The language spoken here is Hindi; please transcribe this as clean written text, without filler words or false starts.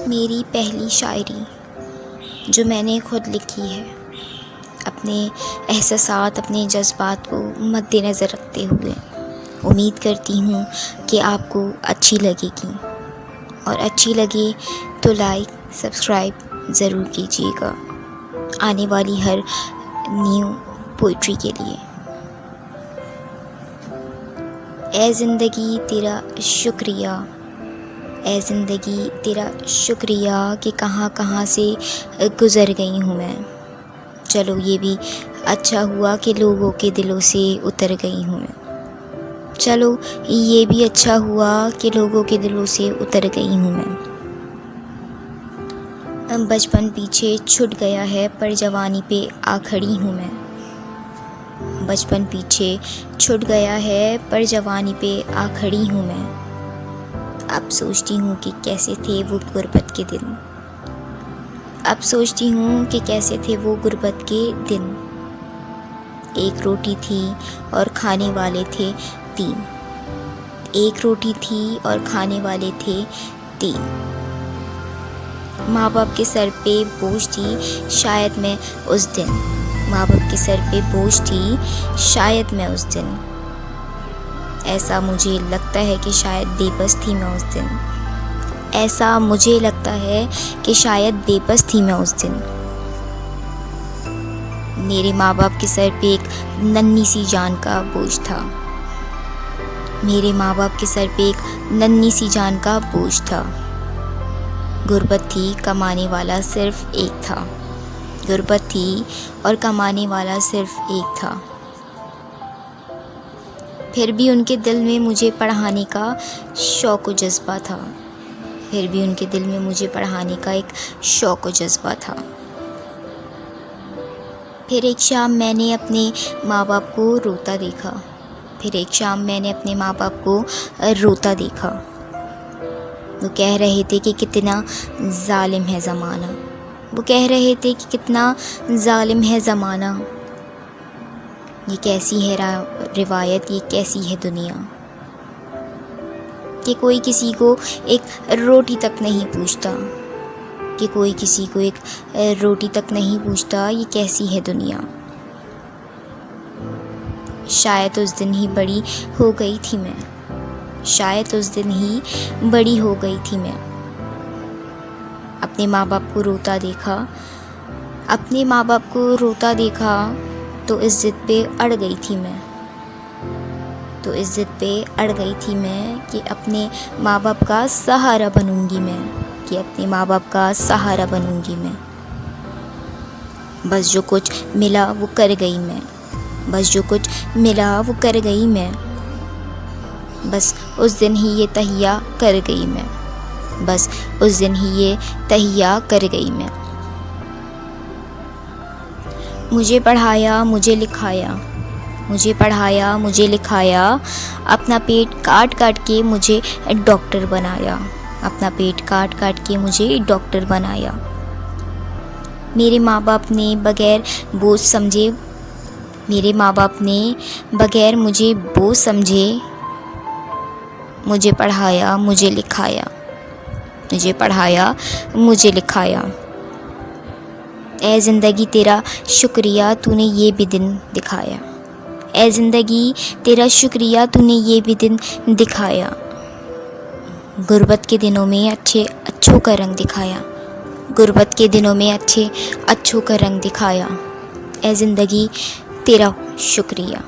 मेरी पहली शायरी जो मैंने ख़ुद लिखी है, अपने एहसासात, अपने जज़्बात को मद्देनज़र रखते हुए। उम्मीद करती हूँ कि आपको अच्छी लगेगी, और अच्छी लगे तो लाइक सब्सक्राइब ज़रूर कीजिएगा आने वाली हर न्यू पोइट्री के लिए। ए ज़िंदगी तेरा शुक्रिया, ए ज़िंदगी तेरा शुक्रिया कि कहाँ कहाँ से गुज़र गई हूँ मैं। चलो ये भी अच्छा हुआ कि लोगों के दिलों से उतर गई हूँ मैं। चलो ये भी अच्छा हुआ कि लोगों के दिलों से उतर गई हूँ मैं। बचपन पीछे छूट गया है पर जवानी पे आ खड़ी हूँ मैं। बचपन पीछे छूट गया है पर जवानी पे आ खड़ी हूँ मैं। अब सोचती हूँ कि कैसे थे वो गुर्बत के दिन। अब सोचती हूँ कि कैसे थे वो गुर्बत के दिन। एक रोटी थी और खाने वाले थे 3। एक रोटी थी और खाने वाले थे 3। माँ बाप के सर पे बोझ थी शायद मैं उस दिन। माँ बाप के सर पे बोझ थी शायद मैं उस दिन। ऐसा मुझे लगता है कि शायद बेबस थी मैं उस दिन। ऐसा मुझे लगता है कि शायद बेबस थी मैं उस दिन। मेरे माँ बाप के सर पे एक नन्ही सी जान का बोझ था। मेरे माँ बाप के सर पे एक नन्ही सी जान का बोझ था। गुर्बत थी, कमाने वाला सिर्फ एक था। गुर्बत थी और कमाने वाला सिर्फ एक था। फिर भी उनके दिल में मुझे पढ़ाने का शौक़ व जज़्बा था। फिर भी उनके दिल में मुझे पढ़ाने का एक शौक़ व जज़्बा था। फिर एक शाम मैंने अपने माँ बाप को रोता देखा। फिर एक शाम मैंने अपने माँ बाप को रोता देखा। वो कह रहे थे कि कितना ज़ालिम है ज़माना। वो कह रहे थे कि कितना ज़ालिम है ज़माना। ये कैसी है रिवायत, ये कैसी है दुनिया कि कोई किसी को एक रोटी तक नहीं पूछता। कि कोई किसी को एक रोटी तक नहीं पूछता। ये कैसी है दुनिया। शायद उस दिन ही बड़ी हो गई थी मैं। शायद उस दिन ही बड़ी हो गई थी मैं। अपने माँ बाप को रोता देखा। अपने माँ बाप को रोता देखा तो इस ज़िद पे अड़ गई थी मैं। तो इस ज़िद पे अड़ गई थी मैं कि अपने माँ बाप का सहारा बनूंगी मैं। कि अपने माँ बाप का सहारा बनूंगी मैं। बस जो कुछ मिला वो कर गई मैं। बस जो कुछ मिला वो कर गई मैं। बस उस दिन ही ये तहिया कर गई मैं। बस उस दिन ही ये तहिया कर गई मैं। मुझे पढ़ाया, मुझे लिखाया। मुझे पढ़ाया, मुझे लिखाया। अपना पेट काट काट के मुझे डॉक्टर बनाया। अपना पेट काट काट के मुझे डॉक्टर बनाया। मेरे माँ बाप ने बग़ैर बोझ समझे, मेरे माँ बाप ने बग़ैर मुझे बोझ समझे मुझे पढ़ाया, मुझे लिखाया। मुझे पढ़ाया, मुझे लिखाया। ए ज़िंदगी तेरा शुक्रिया तूने ये भी दिन दिखाया। ए ज़िंदगी तेरा शुक्रिया तूने ये भी दिन दिखाया। गुर्बत के दिनों में अच्छों का रंग दिखाया। गुर्बत के दिनों में अच्छों का रंग दिखाया। ए ज़िंदगी तेरा शुक्रिया।